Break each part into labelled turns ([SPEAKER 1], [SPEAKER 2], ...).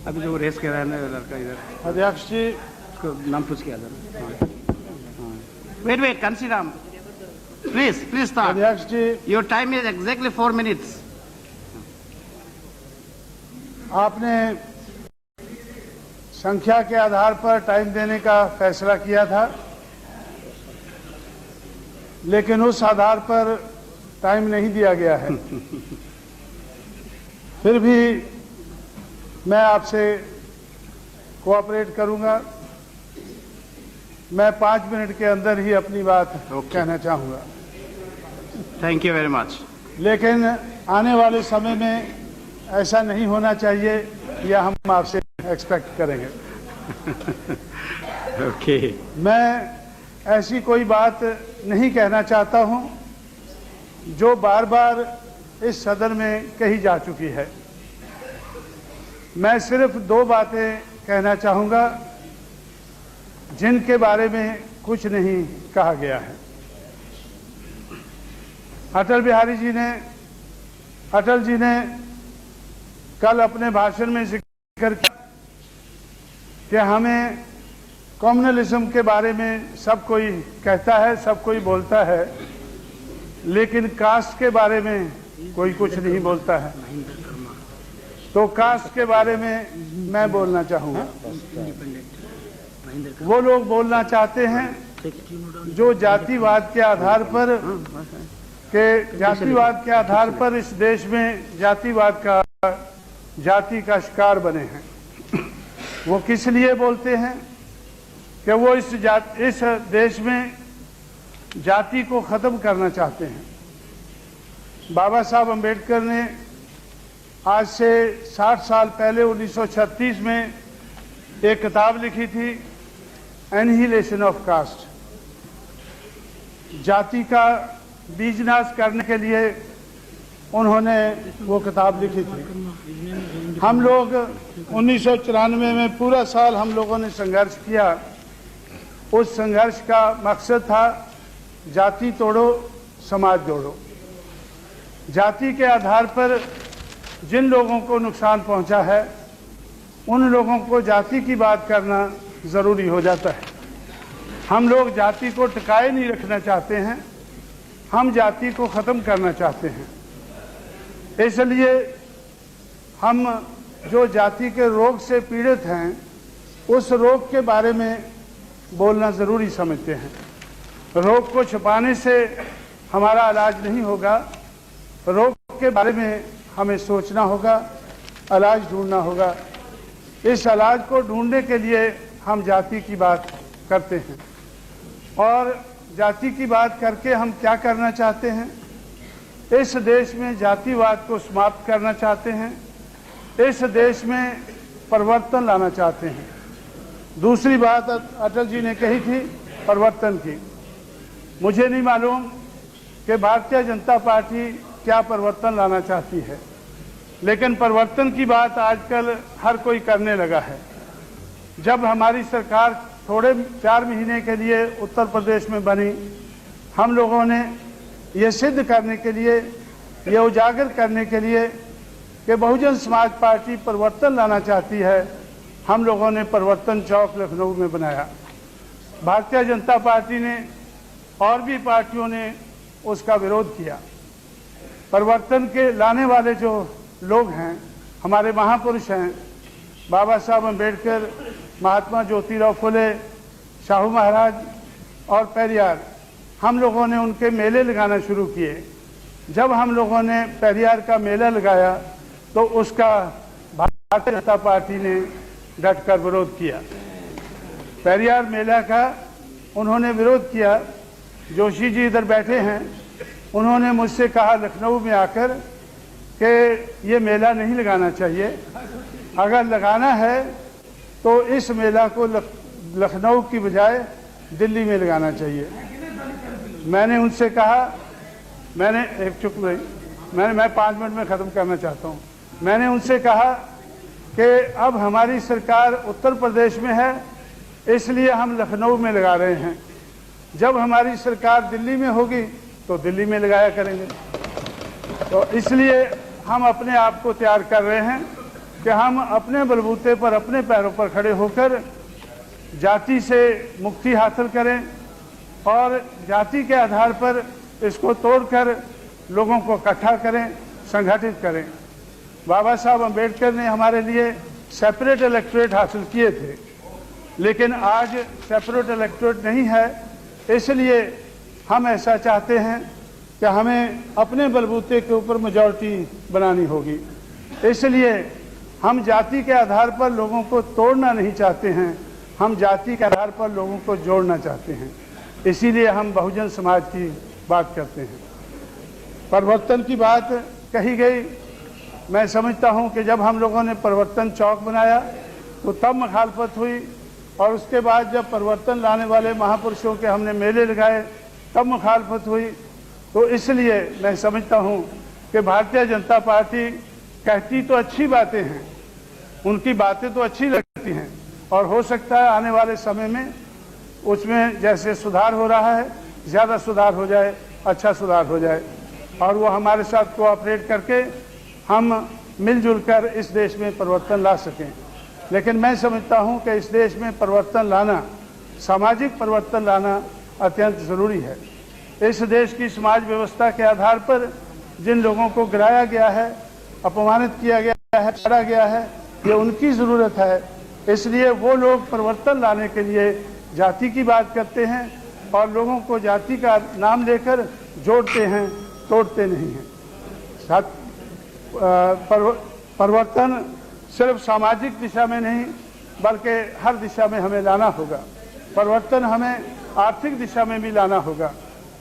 [SPEAKER 1] अभी जो रेस कर रहा है ना लड़का इधर,
[SPEAKER 2] अध्यक्ष जी
[SPEAKER 1] उसको नाम पूछ के आदर। Wait Kansiram, please start.
[SPEAKER 2] अध्यक्ष ji,
[SPEAKER 1] your time is exactly 4 minutes।
[SPEAKER 2] आपने संख्या के आधार पर टाइम देने का फैसला किया था, लेकिन उस आधार पर टाइम नहीं दिया गया है। फिर भी मैं आपसे कोऑपरेट करूंगा। मैं 5 मिनट के अंदर ही अपनी बात कहना चाहूंगा।
[SPEAKER 1] Thank you very much.
[SPEAKER 2] लेकिन आने वाले समय में ऐसा नहीं होना चाहिए, यह हम आपसे एक्सपेक्ट करेंगे।
[SPEAKER 1] ओके।
[SPEAKER 2] मैं ऐसी कोई बात नहीं कहना चाहता हूं जो बार बार इस सदन में कही जा चुकी है। मैं सिर्फ 2 बातें कहना चाहूंगा जिनके बारे में कुछ नहीं कहा गया है। अटल जी ने कल अपने भाषण में जिक्र किया कि हमें कम्युनलिज्म के बारे में सब कोई कहता है, सब कोई बोलता है, लेकिन कास्ट के बारे में कोई कुछ नहीं बोलता है। तो कास्ट के बारे में मैं बोलना चाहूंगा। वो लोग बोलना चाहते हैं जो जातिवाद के आधार पर इस देश में जाति का शिकार बने हैं। वो किस लिए बोलते हैं कि वो इस देश में जाति को खत्म करना चाहते हैं। बाबा साहब अंबेडकर ने आज से 60 साल पहले 1936 में एक किताब लिखी थी, एनिहिलेशन ऑफ कास्ट। जाति का बीजनाश करने के लिए उन्होंने वो किताब लिखी थी। हम लोग 1994 में पूरा साल हम लोगों ने संघर्ष किया। उस संघर्ष का मकसद था जाति तोड़ो, समाज जोड़ो। जाति के आधार पर जिन लोगों को नुकसान पहुंचा है, उन लोगों को जाति की बात करना जरूरी हो जाता है। हम लोग जाति को टिकाए नहीं रखना चाहते हैं, हम जाति को खत्म करना चाहते हैं। इसलिए हम जो जाति के रोग से पीड़ित हैं, उस रोग के बारे में बोलना जरूरी समझते हैं। रोग को छुपाने से हमारा इलाज नहीं होगा। रोग के बारे में हमें सोचना होगा, इलाज ढूंढना होगा। इस इलाज को ढूंढने के लिए हम जाति की बात करते हैं। और जाति की बात करके हम क्या करना चाहते हैं? इस देश में जातिवाद को समाप्त करना चाहते हैं। इस देश में परिवर्तन लाना चाहते हैं। दूसरी बात अटल जी ने कही थी परिवर्तन की। मुझे नहीं मालूम कि भारतीय जनता पार्टी क्या परिवर्तन लाना चाहती है, लेकिन परिवर्तन की बात आजकल हर कोई करने लगा है। जब हमारी सरकार थोड़े 4 महीने के लिए उत्तर प्रदेश में बनी, हम लोगों ने ये सिद्ध करने के लिए, ये उजागर करने के लिए कि बहुजन समाज पार्टी परिवर्तन लाना चाहती है, हम लोगों ने परिवर्तन चौक लखनऊ में बनाया। भारतीय जनता पार्टी ने और भी पार्टियों ने उसका विरोध किया। परिवर्तन के लाने वाले जो लोग हैं, हमारे महापुरुष हैं, बाबा साहब अंबेडकर, महात्मा ज्योतिराव फुले, शाहू महाराज और पेरियार, हम लोगों ने उनके मेले लगाना शुरू किए। जब हम लोगों ने पेरियार का मेला लगाया तो उसका भारतीय जनता पार्टी ने डटकर विरोध किया। पेरियार मेला का उन्होंने विरोध किया। जोशी जी इधर बैठे हैं, उन्होंने मुझसे कहा लखनऊ में आकर कि ये मेला नहीं लगाना चाहिए, अगर लगाना है तो इस मेला को लखनऊ की बजाय दिल्ली में लगाना चाहिए। मैंने उनसे कहा, मैं 5 मिनट में ख़त्म करना चाहता हूँ। मैंने उनसे कहा कि अब हमारी सरकार उत्तर प्रदेश में है, इसलिए हम लखनऊ में लगा रहे हैं। जब हमारी सरकार दिल्ली में होगी तो दिल्ली में लगाया करेंगे। तो इसलिए हम अपने आप को तैयार कर रहे हैं कि हम अपने बलबूते पर अपने पैरों पर खड़े होकर जाति से मुक्ति हासिल करें और जाति के आधार पर इसको तोड़कर लोगों को इकट्ठा करें, संगठित करें। बाबा साहब अम्बेडकर ने हमारे लिए सेपरेट इलेक्टोरेट हासिल किए थे, लेकिन आज सेपरेट इलेक्टोरेट नहीं है। इसलिए हम ऐसा चाहते हैं कि हमें अपने बलबूते के ऊपर मेजॉरिटी बनानी होगी। इसलिए हम जाति के आधार पर लोगों को तोड़ना नहीं चाहते हैं, हम जाति के आधार पर लोगों को जोड़ना चाहते हैं। इसीलिए हम बहुजन समाज की बात करते हैं। परिवर्तन की बात कही गई। मैं समझता हूं कि जब हम लोगों ने परिवर्तन चौक बनाया तो तब मुखालफत हुई, और उसके बाद जब परिवर्तन लाने वाले महापुरुषों के हमने मेले लगाए तब मुखालफत हुई। तो इसलिए मैं समझता हूं कि भारतीय जनता पार्टी कहती तो अच्छी बातें हैं, उनकी बातें तो अच्छी लगती हैं, और हो सकता है आने वाले समय में उसमें जैसे सुधार हो रहा है ज़्यादा सुधार हो जाए, अच्छा सुधार हो जाए, और वो हमारे साथ कोऑपरेट करके हम मिलजुल कर इस देश में परिवर्तन ला सकें। लेकिन मैं समझता हूं कि इस देश में परिवर्तन लाना, सामाजिक परिवर्तन लाना अत्यंत ज़रूरी है। इस देश की समाज व्यवस्था के आधार पर जिन लोगों को गिराया गया है, अपमानित किया गया है, छेड़ा गया है, ये उनकी ज़रूरत है। इसलिए वो लोग परिवर्तन लाने के लिए जाति की बात करते हैं और लोगों को जाति का नाम लेकर जोड़ते हैं, तोड़ते नहीं हैं। परिवर्तन सिर्फ सामाजिक दिशा में नहीं बल्कि हर दिशा में हमें लाना होगा। परिवर्तन हमें आर्थिक दिशा में भी लाना होगा।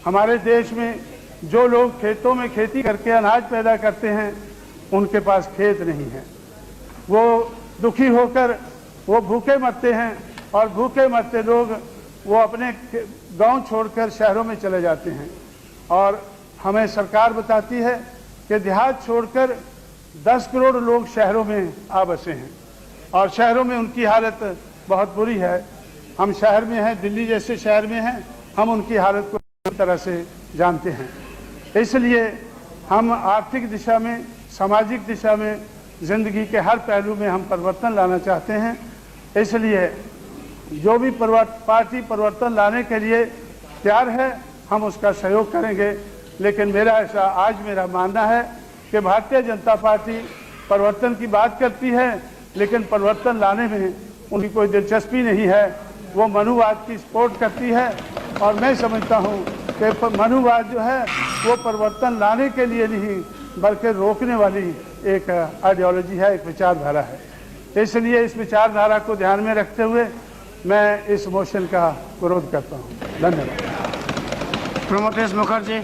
[SPEAKER 2] हमारे देश में जो लोग खेतों में खेती करके अनाज पैदा करते हैं उनके पास खेत नहीं है, वो दुखी होकर वो भूखे मरते हैं, और भूखे मरते लोग वो अपने गांव छोड़कर शहरों में चले जाते हैं। और हमें सरकार बताती है कि देहात छोड़कर 10 करोड़ लोग शहरों में आ बसे हैं, और शहरों में उनकी हालत बहुत बुरी है। हम शहर में हैं, दिल्ली जैसे शहर में हैं, हम उनकी हालत को पूरी तरह से जानते हैं। इसलिए हम आर्थिक दिशा में, सामाजिक दिशा में, ज़िंदगी के हर पहलू में हम परिवर्तन लाना चाहते हैं। इसलिए जो भी पार्टी परिवर्तन लाने के लिए तैयार है हम उसका सहयोग करेंगे। लेकिन आज मेरा मानना है कि भारतीय जनता पार्टी परिवर्तन की बात करती है लेकिन परिवर्तन लाने में उनकी कोई दिलचस्पी नहीं है। वो मनुवाद की सपोर्ट करती है, और मैं समझता हूँ कि मनुवाद जो है वो परिवर्तन लाने के लिए नहीं बल्कि रोकने वाली एक आइडियोलॉजी है, एक विचारधारा है। इसलिए इस विचारधारा को ध्यान में रखते हुए मैं इस मोशन का विरोध करता हूँ। धन्यवाद।
[SPEAKER 1] Promotes Mukherjee.